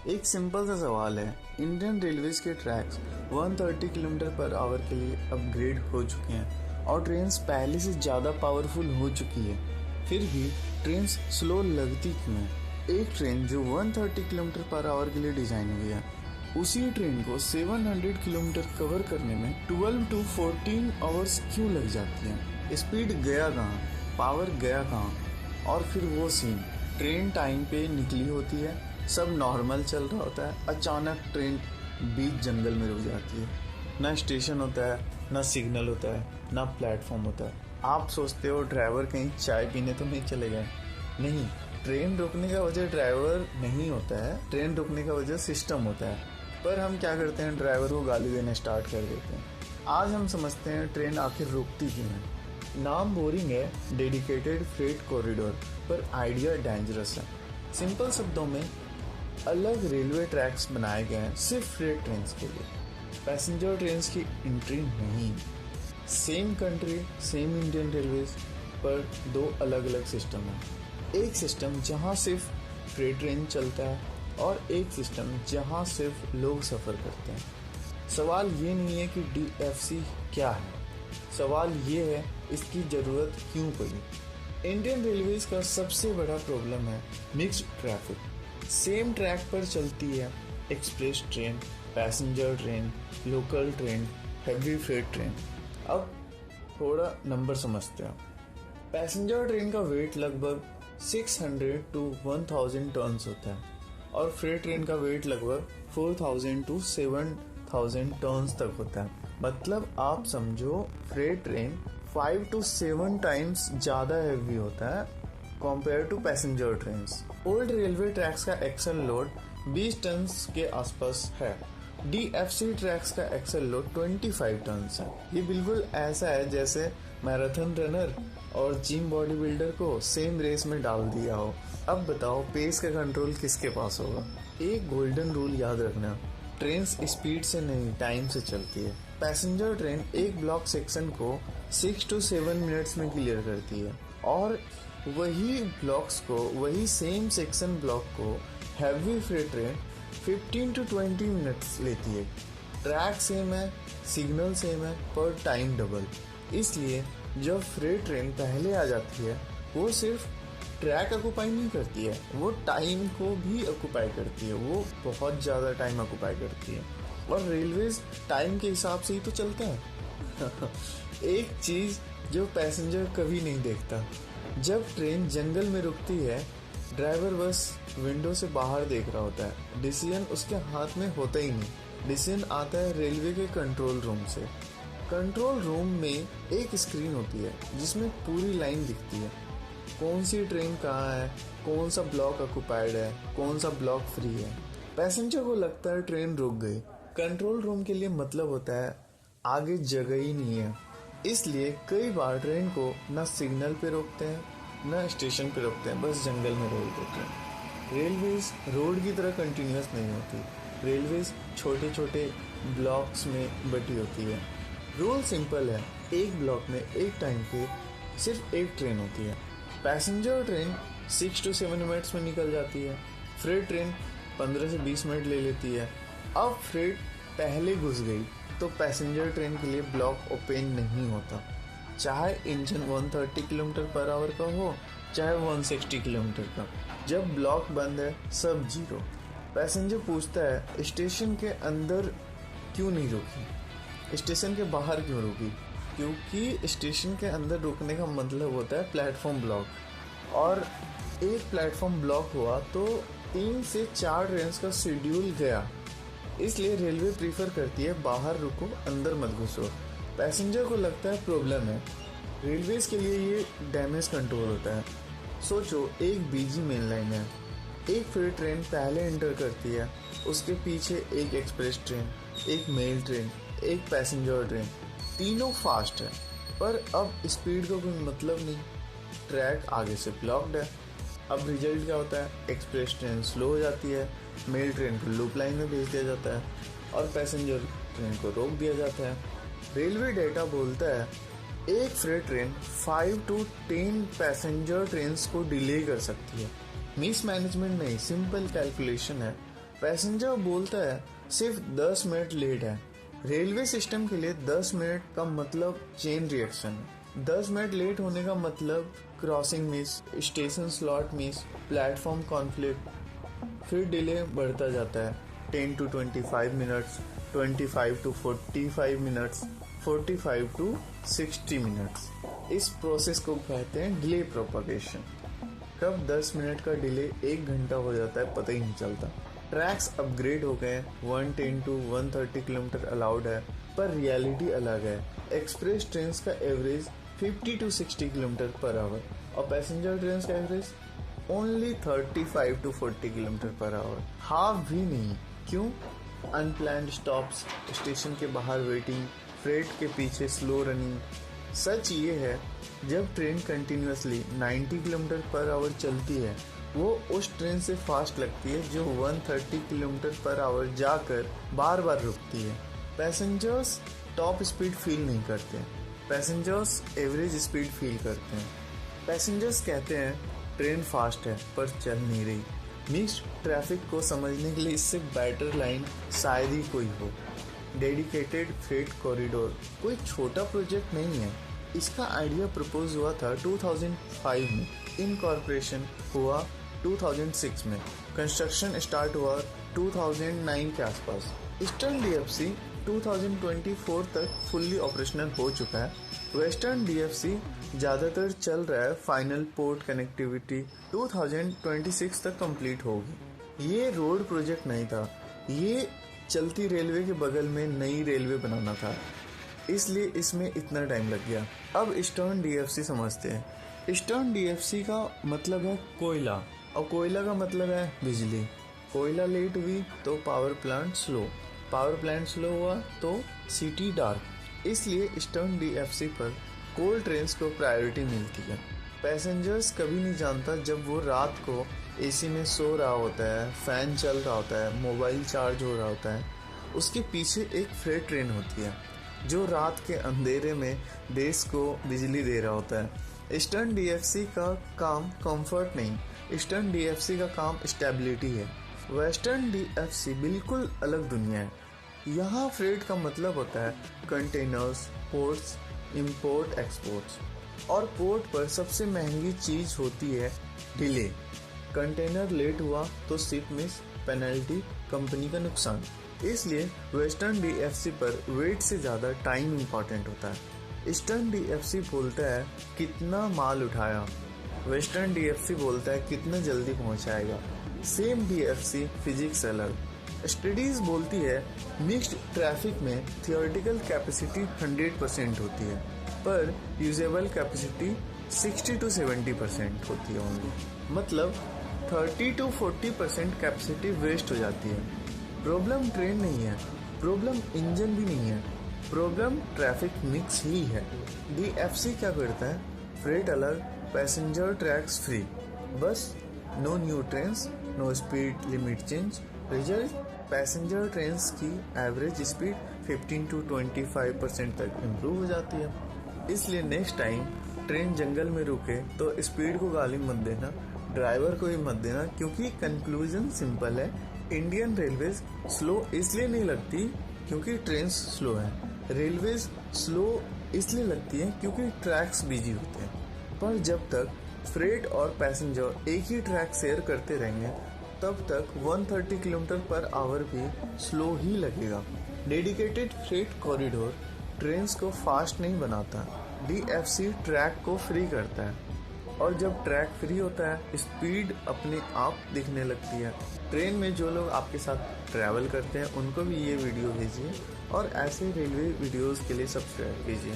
एक सिंपल सा सवाल है, इंडियन रेलवेज के ट्रैक्स 130 किलोमीटर पर आवर के लिए अपग्रेड हो चुके हैं और ट्रेन्स पहले से ज़्यादा पावरफुल हो चुकी है, फिर भी ट्रेन्स स्लो लगती क्यों है? एक ट्रेन जो 130 किलोमीटर पर आवर के लिए डिज़ाइन हुई है, उसी ट्रेन को 700 किलोमीटर कवर करने में 12 to 14 आवर्स क्यों लग जाती हैं? स्पीड गया कहाँ, पावर गया कहाँ? और फिर वो सीन, ट्रेन टाइम पे निकली होती है, सब नॉर्मल चल रहा होता है, अचानक ट्रेन बीच जंगल में रुक जाती है। ना स्टेशन होता है, ना सिग्नल होता है, ना प्लेटफॉर्म होता है। आप सोचते हो ड्राइवर कहीं चाय पीने तो नहीं चले गए? नहीं, ट्रेन रुकने का वजह ड्राइवर नहीं होता है, ट्रेन रुकने का वजह सिस्टम होता है। पर हम क्या करते हैं, ड्राइवर को गाली देना स्टार्ट कर देते हैं। आज हम समझते हैं ट्रेन आखिर रुकती क्यों है। नाम बोरिंग है, डेडिकेटेड फ्रेट कॉरिडोर, पर आइडिया डेंजरस है। सिंपल शब्दों में अलग रेलवे ट्रैक्स बनाए गए हैं सिर्फ फ्रेट ट्रेन के लिए, पैसेंजर ट्रेन की एंट्री नहीं। Same country, same Indian railways, पर दो अलग अलग सिस्टम है। एक सिस्टम जहां सिर्फ फ्रेट ट्रेन चलता है और एक सिस्टम जहां सिर्फ लोग सफ़र करते हैं। सवाल ये नहीं है कि DFC क्या है, सवाल ये है इसकी ज़रूरत क्यों पड़ी। इंडियन रेलवेज का सबसे बड़ा प्रॉब्लम है मिक्स्ड ट्रैफिक। सेम ट्रैक पर चलती है express train, passenger train, local train, heavy freight train. अब थोड़ा नंबर समझते हैं। पैसेंजर ट्रेन का वेट लगभग 600 to 1000 टन्स होता है और फ्रेट ट्रेन का वेट लगभग 4000 to 7000 टन्स तक होता है। मतलब आप समझो फ्रेट ट्रेन 5 to 7 टाइम्स ज़्यादा हैवी होता है compare to passenger trains. Old railway tracks का एक्सल लोड 20 टन के आसपास है। DFC ट्रैक्स का एक्सल लोड 25 टन है। ये बिल्कुल ऐसा है जैसे मैराथन रनर और जिम बॉडी बिल्डर को सेम रेस में डाल दिया हो। अब बताओ पेस का कंट्रोल किसके पास होगा? एक गोल्डन रूल याद रखना, ट्रेन स्पीड से नहीं टाइम से चलती है। पैसेंजर ट्रेन एक ब्लॉक सेक्शन को 6 to 7 मिनट्स में क्लियर करती है और वही ब्लॉक्स को, वही सेम सेक्शन ब्लॉक को heavy freight train 15 to 20 minutes लेती है। ट्रैक सेम है, सिग्नल सेम है, पर टाइम डबल। इसलिए जब फ्रेट ट्रेन पहले आ जाती है, वो सिर्फ ट्रैक ऑक्यूपाई नहीं करती है, वो टाइम को भी ऑक्यूपाई करती है, वो बहुत ज़्यादा टाइम ऑक्यूपाई करती है। और रेलवेज टाइम के हिसाब से ही तो चलते हैं। एक चीज़ जो पैसेंजर कभी नहीं देखता, जब ट्रेन जंगल में रुकती है, ड्राइवर बस विंडो से बाहर देख रहा होता है, डिसीजन उसके हाथ में होता ही नहीं। डिसीजन आता है रेलवे के कंट्रोल रूम से। कंट्रोल रूम में एक स्क्रीन होती है जिसमें पूरी लाइन दिखती है, कौन सी ट्रेन कहाँ है, कौन सा ब्लॉक ऑक्यूपाइड है, कौन सा ब्लॉक फ्री है। पैसेंजर को लगता है ट्रेन रुक गई, कंट्रोल रूम के लिए मतलब होता है आगे जगह ही नहीं है। इसलिए कई बार ट्रेन को ना सिग्नल पे रोकते हैं ना स्टेशन पे रोकते हैं, बस जंगल में रोक देते हैं। रेलवेज रोड की तरह कंटिन्यूस नहीं होती, रेलवेज छोटे छोटे ब्लॉक्स में बटी होती है। रूल सिंपल है, एक ब्लॉक में एक टाइम पे सिर्फ एक ट्रेन होती है। पैसेंजर ट्रेन 6 to 7 मिनट्स में निकल जाती है, फ्रेट ट्रेन 15 से 20 मिनट ले लेती है। अब फ्रेट पहले घुस गई तो पैसेंजर ट्रेन के लिए ब्लॉक ओपन नहीं होता, चाहे इंजन 130 किलोमीटर पर आवर का हो, चाहे 160 किलोमीटर का। जब ब्लॉक बंद है, सब जीरो। पैसेंजर पूछता है स्टेशन के अंदर क्यों नहीं रुकी, स्टेशन के बाहर क्यों रुकी? क्योंकि स्टेशन के अंदर रुकने का मतलब होता है प्लेटफॉर्म ब्लॉक, और एक प्लेटफॉर्म ब्लॉक हुआ तो 3 से 4 ट्रेन का शेड्यूल गया। इसलिए रेलवे प्रीफर करती है बाहर रुको, अंदर मत घुसो। पैसेंजर को लगता है प्रॉब्लम है, रेलवेज के लिए ये डैमेज कंट्रोल होता है। सोचो एक बिजी मेन लाइन है, एक फ्रेट ट्रेन पहले एंटर करती है, उसके पीछे एक एक्सप्रेस ट्रेन, एक मेल ट्रेन, एक पैसेंजर ट्रेन, तीनों फास्ट है, पर अब स्पीड का कोई मतलब नहीं, ट्रैक आगे से ब्लॉक्ड है। अब रिजल्ट क्या होता है, एक्सप्रेस ट्रेन स्लो हो जाती है, मेल ट्रेन को लूप लाइन में भेज दिया जाता है और पैसेंजर ट्रेन को रोक दिया जाता है। रेलवे डेटा बोलता है एक freight train 5 to 10 passenger train को डिले कर सकती है। मिस मैनेजमेंट नहीं, सिंपल कैलकुलेशन है। पैसेंजर बोलता है सिर्फ 10 मिनट लेट है। रेलवे सिस्टम के लिए 10 मिनट का मतलब चेन रिएक्शन है। 10 मिनट लेट होने का मतलब crossing miss, station slot miss, platform conflict, फिर डिले बढ़ता जाता है 10 to 25 minutes, 25 to 45 minutes, 45 to 60 minutes. इस प्रोसेस को कहते हैं डिले प्रोपगेशन। कब 10 मिनट का डिले 1 घंटा हो जाता है पता ही नहीं चलता। ट्रैक्स अपग्रेड हो गए, 110 to 130 किलोमीटर अलाउड है, पर रियलिटी अलग है। एक्सप्रेस ट्रेन का average 50 to 60 kilometre per hour और पैसेंजर ट्रेन का average only 35 to 40 kilometre per hour, half भी नहीं। क्यों? अनप्लान्ड स्टॉप्स, स्टेशन के बाहर वेटिंग, फ्रेट के पीछे स्लो रनिंग। सच ये है, जब train continuously 90 kilometre per hour चलती है, वो उस ट्रेन से फास्ट लगती है जो 130 किलोमीटर पर आवर जाकर बार बार रुकती है। पैसेंजर्स टॉप स्पीड फील नहीं करते, पैसेंजर्स एवरेज स्पीड फील करते हैं। पैसेंजर्स कहते हैं ट्रेन फास्ट है पर चल नहीं रही। मिक्स्ड ट्रैफिक को समझने के लिए इससे बेटर लाइन शायद ही कोई हो। डेडिकेटेड फ्रेट कॉरिडोर कोई छोटा प्रोजेक्ट नहीं है। इसका आइडिया प्रपोज हुआ था 2005 में, इनकॉर्पोरेशन हुआ 2006 में, कंस्ट्रक्शन स्टार्ट हुआ 2009 के आसपास। ईस्टर्न डीएफसी 2024 तक फुल्ली ऑपरेशनल हो चुका है। वेस्टर्न डीएफसी ज़्यादातर चल रहा है, फाइनल पोर्ट कनेक्टिविटी 2026 तक कंप्लीट होगी। ये रोड प्रोजेक्ट नहीं था, ये चलती रेलवे के बगल में नई रेलवे बनाना था, इसलिए इसमें इतना टाइम लग गया। अब ईस्टर्न डीएफसी समझते हैं। ईस्टर्न डीएफसी का मतलब है कोयला, और कोयला का मतलब है बिजली। कोयला लेट हुई तो power plant slow, power plant slow हुआ तो सिटी डार्क। इसलिए ईस्टर्न डीएफसी पर कोल ट्रेन्स को प्रायोरिटी मिलती है। पैसेंजर्स कभी नहीं जानता जब वो रात को एसी में सो रहा होता है, फैन चल रहा होता है, मोबाइल चार्ज हो रहा होता है, उसके पीछे एक फ्रेट ट्रेन होती है जो रात के अंधेरे में देश को बिजली दे रहा होता है। ईस्टर्न डीएफसी का काम कंफर्ट नहीं, ईस्टर्न डीएफसी का काम स्टेबिलिटी है। वेस्टर्न डीएफसी बिल्कुल अलग दुनिया है। यहाँ फ्रेट का मतलब होता है कंटेनर्स, पोर्ट्स, इंपोर्ट एक्सपोर्ट्स, और पोर्ट पर सबसे महंगी चीज़ होती है डिले। कंटेनर लेट हुआ तो शिप मिस, पेनल्टी, कंपनी का नुकसान। इसलिए वेस्टर्न डीएफसी पर वेट से ज़्यादा टाइम इम्पॉर्टेंट होता है। ईस्टर्न डीएफसी बोलता है कितना माल उठाया, वेस्टर्न डीएफसी बोलता है कितना जल्दी पहुंचाएगा। सेम डीएफसी, फिजिक्स अलग। स्टडीज़ बोलती है मिक्स्ड ट्रैफिक में थियोरेटिकल कैपेसिटी 100% होती है, पर यूजेबल कैपेसिटी 60 to 70% होती है ओनली। मतलब 30 to 40% कैपेसिटी वेस्ट हो जाती है। प्रॉब्लम ट्रेन नहीं है, प्रॉब्लम इंजन भी नहीं है, प्रॉब्लम ट्रैफिक मिक्स ही है। डीएफसी क्या करता है? फ्रेट अलग, पैसेंजर ट्रैक्स फ्री, बस no new trains, no speed limit change. Result, passenger trains की एवरेज स्पीड 15 to 25% तक इम्प्रूव हो जाती है। इसलिए नेक्स्ट टाइम ट्रेन जंगल में रुके तो स्पीड को गाली मत देना, ड्राइवर को ही मत देना, क्योंकि कंक्लूजन सिंपल है, इंडियन रेलवेज स्लो इसलिए नहीं लगती क्योंकि ट्रेन स्लो है, रेलवेज स्लो इसलिए लगती है क्योंकि ट्रैक्स बिजी होते हैं। पर जब तक फ्रेट और पैसेंजर एक ही ट्रैक शेयर करते रहेंगे तब तक 130 किलोमीटर पर आवर भी स्लो ही लगेगा। डेडिकेटेड फ्रेट कॉरिडोर ट्रेन्स को फास्ट नहीं बनाता, डीएफसी ट्रैक को फ्री करता है, और जब ट्रैक फ्री होता है स्पीड अपने आप दिखने लगती है। ट्रेन में जो लोग आपके साथ ट्रैवल करते हैं उनको भी ये वीडियो भेजिए और ऐसे रेलवे वीडियोस के लिए सब्सक्राइब कीजिए।